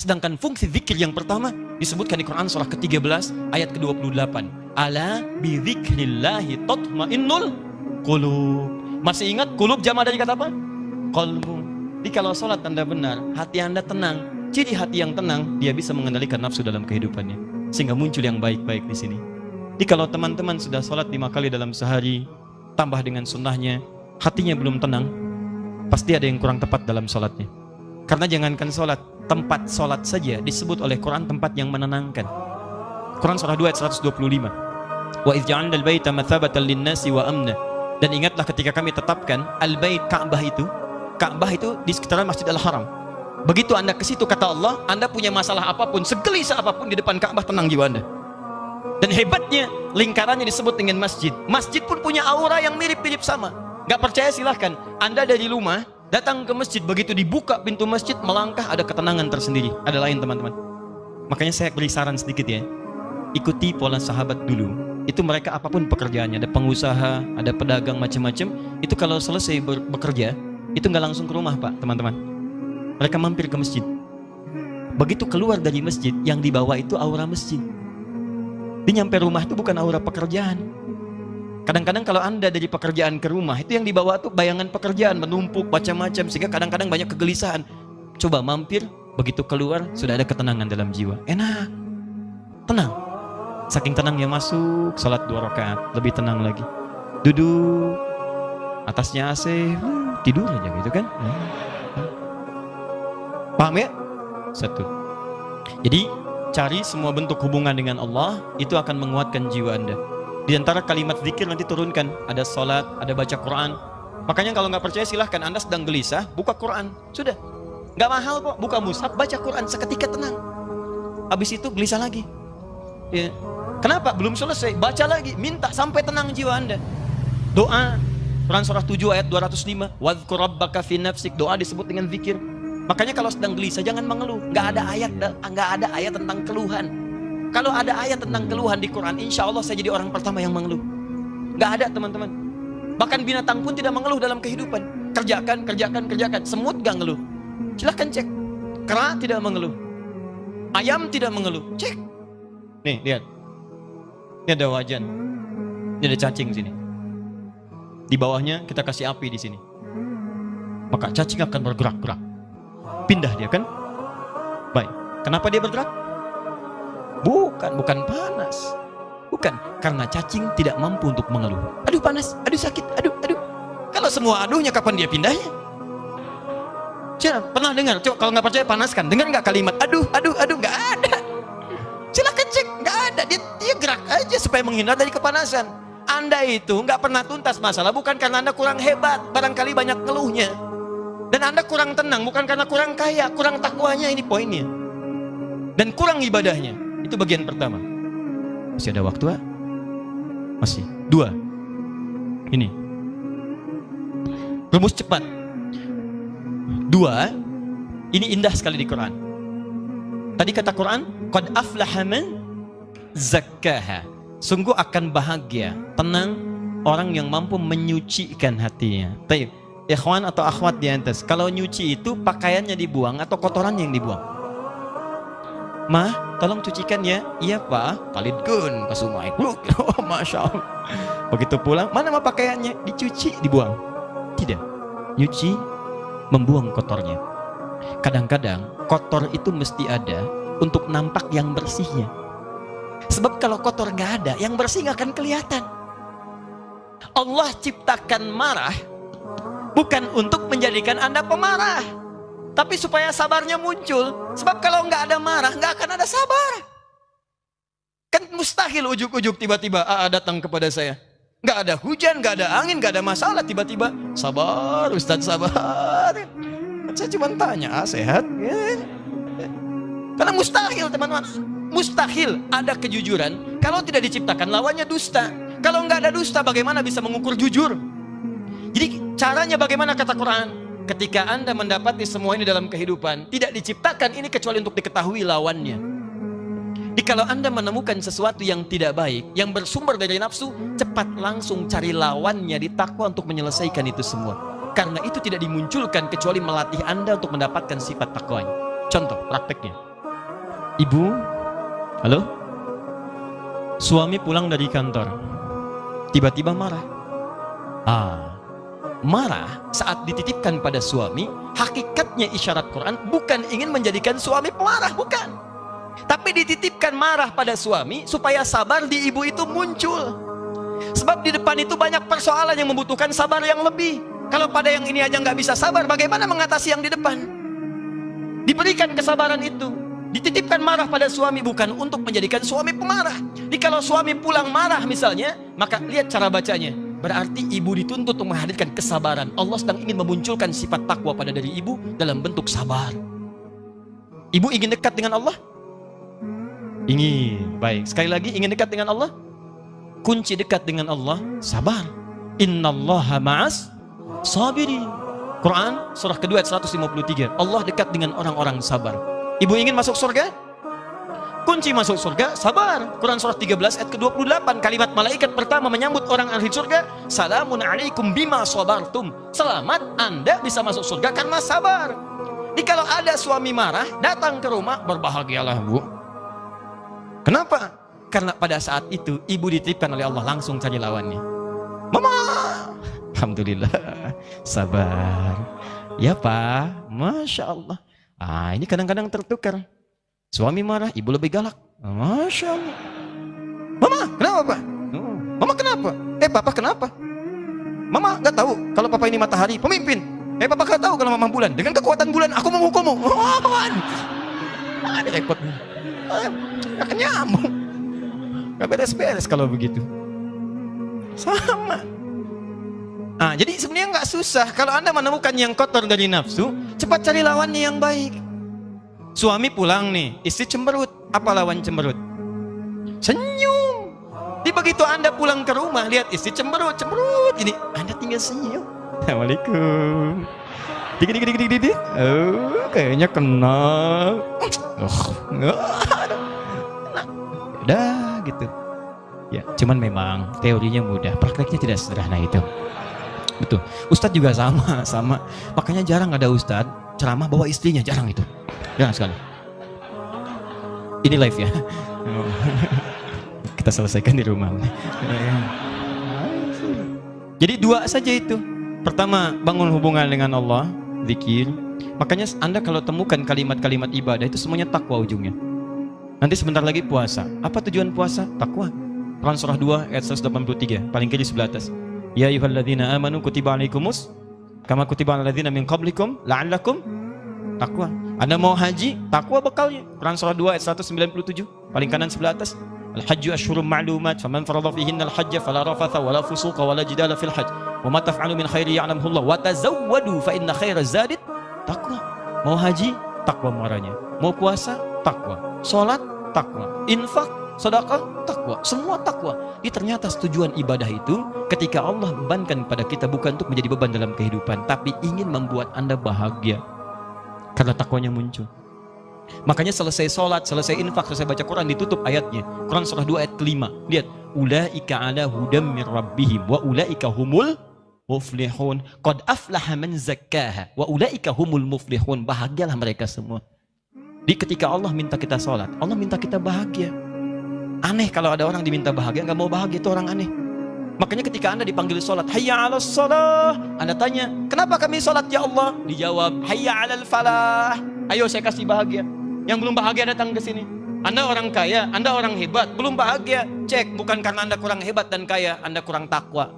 Sedangkan fungsi zikir yang pertama disebutkan di Quran surah ke-13 ayat ke-28. Ala bi dzikrillahi tatmainnul qulub. Masih ingat qulub jama dari kata apa? Qalbu. Jadi kalau sholat Anda benar, hati Anda tenang. Ciri hati yang tenang, dia bisa mengendalikan nafsu dalam kehidupannya. Sehingga muncul yang baik-baik di sini. Jadi kalau teman-teman sudah sholat 5 kali dalam sehari, tambah dengan sunnahnya, hatinya belum tenang, pasti ada yang kurang tepat dalam sholatnya. Karena jangankan sholat, tempat sholat saja disebut oleh Quran tempat yang menenangkan. Quran surah 2 ayat 125. Wa idh ja'alna al-baita mathabatan lin-nasi wa amna. Dan ingatlah ketika kami tetapkan al-bait Ka'bah itu di sekitaran Masjid Al-Haram. Begitu Anda ke situ, kata Allah, Anda punya masalah apapun, segelisah apapun di depan Ka'bah, tenang jiwa Anda. Dan hebatnya lingkarannya disebut dengan masjid. Masjid pun punya aura yang mirip-mirip sama. Gak percaya silahkan. Anda dari rumah datang ke masjid, begitu dibuka pintu masjid, melangkah, ada ketenangan tersendiri. Ada lain teman-teman. Makanya saya beri saran sedikit ya. Ikuti pola sahabat dulu. Itu mereka apapun pekerjaannya, ada pengusaha, ada pedagang macam-macam. Itu kalau selesai bekerja, itu nggak langsung ke rumah Pak, teman-teman. Mereka mampir ke masjid. Begitu keluar dari masjid, yang dibawa itu aura masjid. Dia nyampe rumah itu bukan aura pekerjaan. Kadang-kadang kalau Anda dari pekerjaan ke rumah, itu yang dibawa tuh bayangan pekerjaan, menumpuk macam-macam, sehingga kadang-kadang banyak kegelisahan. Coba mampir, begitu keluar sudah ada ketenangan dalam jiwa. Enak, tenang. Saking tenangnya masuk, sholat 2 rakaat, lebih tenang lagi. Duduk, atasnya AC, tidur aja gitu kan. Paham ya? Satu. Jadi cari semua bentuk hubungan dengan Allah, itu akan menguatkan jiwa Anda. Di antara kalimat zikir nanti turunkan, ada sholat, ada baca Quran. Makanya kalau nggak percaya silahkan, Anda sedang gelisah, buka Quran, sudah. Nggak mahal kok, buka mushaf, baca Quran, seketika tenang. Habis itu gelisah lagi. Ya. Kenapa? Belum selesai, baca lagi, minta sampai tenang jiwa Anda. Doa, Quran surah 7 ayat 205, wadhkur rabbaka fi nafsik, doa disebut dengan zikir. Makanya kalau sedang gelisah jangan mengeluh. Nggak ada ayat tentang keluhan. Kalau ada ayat tentang keluhan di Quran, insya Allah saya jadi orang pertama yang mengeluh. Nggak ada teman-teman. Bahkan binatang pun tidak mengeluh dalam kehidupan. Kerjakan. Semut nggak ngeluh. Silahkan cek. Kera tidak mengeluh. Ayam tidak mengeluh. Cek. Nih lihat. Ini ada wajan. Ini ada cacing sini. Di bawahnya kita kasih api di sini. Maka cacing akan bergerak-gerak. Pindah dia kan? Baik. Kenapa dia bergerak? Bukan panas. Bukan, karena cacing tidak mampu untuk mengeluh. Aduh panas, aduh sakit, aduh. Kalau semua aduhnya kapan dia pindahnya? Coba pernah dengar? Coba kalau nggak percaya panaskan. Dengar nggak kalimat aduh, nggak ada. Silakan cek, nggak ada. Dia gerak aja supaya menghindar dari kepanasan. Anda itu nggak pernah tuntas masalah bukan karena Anda kurang hebat, barangkali banyak ngeluhnya. Dan Anda kurang tenang bukan karena kurang kaya, kurang takwanya, ini poinnya. Dan kurang ibadahnya. Itu bagian pertama. Masih ada waktu, Pak? Masih. 2. Ini. Rumus cepat. 2. Ini indah sekali di Quran. Tadi kata Quran, qad aflaha man zakkaha. Sungguh akan bahagia, tenang orang yang mampu menyucikan hatinya. Baik, ikhwan atau akhwat di atas, kalau nyuci itu pakaiannya dibuang atau kotorannya yang dibuang? Mah, tolong cucikan ya. Iya Pak, palidgun ke sungai. Oh, Masya Allah. Begitu pulang, mana mah pakaiannya? Dicuci, dibuang? Tidak. Nyuci, membuang kotornya. Kadang-kadang kotor itu mesti ada untuk nampak yang bersihnya. Sebab kalau kotor nggak ada, yang bersih nggak akan kelihatan. Allah ciptakan marah bukan untuk menjadikan Anda pemarah, tapi supaya sabarnya muncul. Sebab kalau nggak ada marah, nggak akan ada sabar. Kan mustahil ujuk-ujuk tiba-tiba datang kepada saya. Nggak ada hujan, nggak ada angin, nggak ada masalah, tiba-tiba sabar Ustadz, sabar. Saya cuma tanya, sehat? Ya. Karena mustahil teman-teman. Mustahil ada kejujuran kalau tidak diciptakan lawannya dusta. Kalau nggak ada dusta, bagaimana bisa mengukur jujur? Jadi caranya bagaimana kata Quran? Ketika Anda mendapati semua ini dalam kehidupan, tidak diciptakan ini kecuali untuk diketahui lawannya. Jadi kalau Anda menemukan sesuatu yang tidak baik, yang bersumber dari nafsu, cepat langsung cari lawannya di takwa untuk menyelesaikan itu semua. Karena itu tidak dimunculkan kecuali melatih Anda untuk mendapatkan sifat takwanya. Contoh prakteknya. Ibu, halo? Suami pulang dari kantor, tiba-tiba marah. Marah saat dititipkan pada suami, hakikatnya isyarat Quran bukan ingin menjadikan suami pemarah, bukan. Tapi dititipkan marah pada suami supaya sabar di ibu itu muncul. Sebab di depan itu banyak persoalan yang membutuhkan sabar yang lebih. Kalau pada yang ini aja nggak bisa sabar, bagaimana mengatasi yang di depan? Diberikan kesabaran itu, dititipkan marah pada suami bukan untuk menjadikan suami pemarah. Jadi kalau suami pulang marah misalnya, maka lihat cara bacanya. Berarti ibu dituntut untuk menghadirkan kesabaran. Allah sedang ingin memunculkan sifat takwa pada diri ibu dalam bentuk sabar. Ibu ingin dekat dengan Allah? Ingin. Baik, sekali lagi ingin dekat dengan Allah? Kunci dekat dengan Allah, sabar. Innallaha ma'as sabirin. Quran surah kedua ayat 153. Allah dekat dengan orang-orang sabar. Ibu ingin masuk surga? Kunci masuk surga, sabar. Quran surah 13 ayat ke-28. Kalimat malaikat pertama menyambut orang ahli surga, salamun alaikum bima sabartum. Selamat, Anda bisa masuk surga karena sabar. Jadi kalau ada suami marah, datang ke rumah, berbahagialah bu. Kenapa? Karena pada saat itu ibu dititipkan oleh Allah langsung cari lawannya. Mama, alhamdulillah, sabar. Ya Pak, Masya Allah. Ini kadang-kadang tertukar. Suami marah, ibu lebih galak. Masya Allah. Mama, kenapa Pak? Mama kenapa? Papa kenapa? Mama gak tahu kalau Papa ini matahari, pemimpin. Papa gak tahu kalau Mama bulan. Dengan kekuatan bulan, aku menghukummu. Ada repot. Gak nyambung. Gak beres-beres kalau begitu. Sama. Jadi sebenarnya nggak susah. Kalau Anda menemukan yang kotor dari nafsu, cepat cari lawannya yang baik. Suami pulang nih, istri cemberut. Apa lawan cemberut? Senyum. Jadi begitu Anda pulang ke rumah, lihat istri cemberut. Ini Anda tinggal senyum. Assalamualaikum. Dik. Kayaknya kenal. Udah gitu. Ya, cuman memang teorinya mudah, prakteknya tidak sederhana itu. Betul. Ustadz juga sama. Makanya jarang ada ustadz ceramah bawa istrinya, jarang itu. Jarang sekali. Ini live ya. Kita selesaikan di rumah. Jadi dua saja itu. Pertama, bangun hubungan dengan Allah, zikir. Makanya Anda kalau temukan kalimat-kalimat ibadah itu semuanya takwa ujungnya. Nanti sebentar lagi puasa. Apa tujuan puasa? Takwa. Quran surah 2 ayat 183, paling kiri sebelah atas. Ya ayyuhalladzina amanu kutiba alaikumus kama kutiba alal ladzina min qablikum la'allakum taqwa. Anda mau haji, takwa bekalnya. Quran surah 2 ayat 197, paling kanan sebelah atas. Al-hajju asyhurum ma'lumat faman farada fihinna al-hajja fala rafatha wala fusuqa wala jidala fil hajj wa ma taf'alu min khairi ya'lamuhu Allah wa tazawwadu fa inna khairaz zadi taqwa. Mau haji, takwa muaranya. Mau puasa, takwa. Salat, takwa. Infak, sedekah, takwa. Semua takwa. Jadi ternyata tujuan ibadah itu ketika Allah bebankan pada kita bukan untuk menjadi beban dalam kehidupan, tapi ingin membuat Anda bahagia karena takwanya muncul. Makanya selesai sholat, selesai infak, selesai baca Quran, ditutup ayatnya. Quran surah 2 ayat kelima. Lihat, ulaika ala hudam min rabbihim wa ulaika humul muflihun. Qad aflaha man zakkaha wa ulaika humul muflihun. Bahagialah mereka semua. Di ketika Allah minta kita sholat, Allah minta kita bahagia. Aneh kalau ada orang diminta bahagia nggak mau bahagia, itu orang aneh. Makanya ketika Anda dipanggil sholat, hayya 'alas shalah, Anda tanya, kenapa kami sholat ya Allah? Dijawab, hayya 'alal falah. Ayo saya kasih bahagia. Yang belum bahagia datang ke sini. Anda orang kaya, Anda orang hebat, belum bahagia. Cek, bukan karena Anda kurang hebat dan kaya, Anda kurang takwa.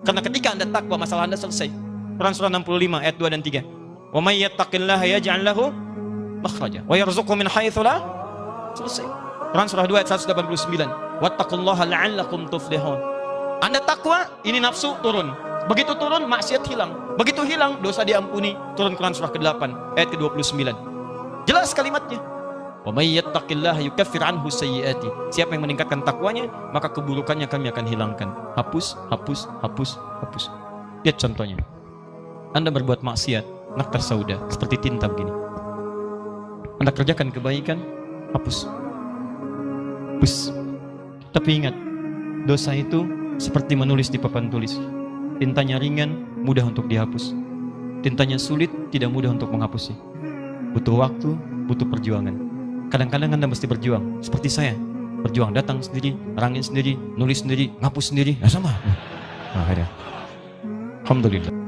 Karena ketika Anda takwa, masalah Anda selesai. Quran surah 65 ayat 2 dan 3. Wa may yattaqillaha yaj'al lahu makhraja wa yarzuqhu min haitsu la. Selesai. Quran surah 2 ayat 189. Wattaqullaha la'allakum tuflihun. Anda takwa, ini nafsu turun. Begitu turun, maksiat hilang. Begitu hilang, dosa diampuni. Turun Quran surah ke-8 ayat ke-29. Jelas kalimatnya. Wa may yattaqillaha yukaffir anhu sayyi'ati. Siapa yang meningkatkan takwanya, maka keburukannya kami akan hilangkan. Hapus. Lihat contohnya. Anda berbuat maksiat, naktar sauda, seperti tinta begini. Anda kerjakan kebaikan, hapus. Tapi ingat, dosa itu seperti menulis di papan tulis. Tintanya ringan, mudah untuk dihapus. Tintanya sulit, tidak mudah untuk menghapusnya. Butuh waktu, butuh perjuangan. Kadang-kadang Anda mesti berjuang. Seperti saya. Berjuang, datang sendiri, rangin sendiri, nulis sendiri, ngapus sendiri. Ya sama. Nah, akhirnya. Alhamdulillah.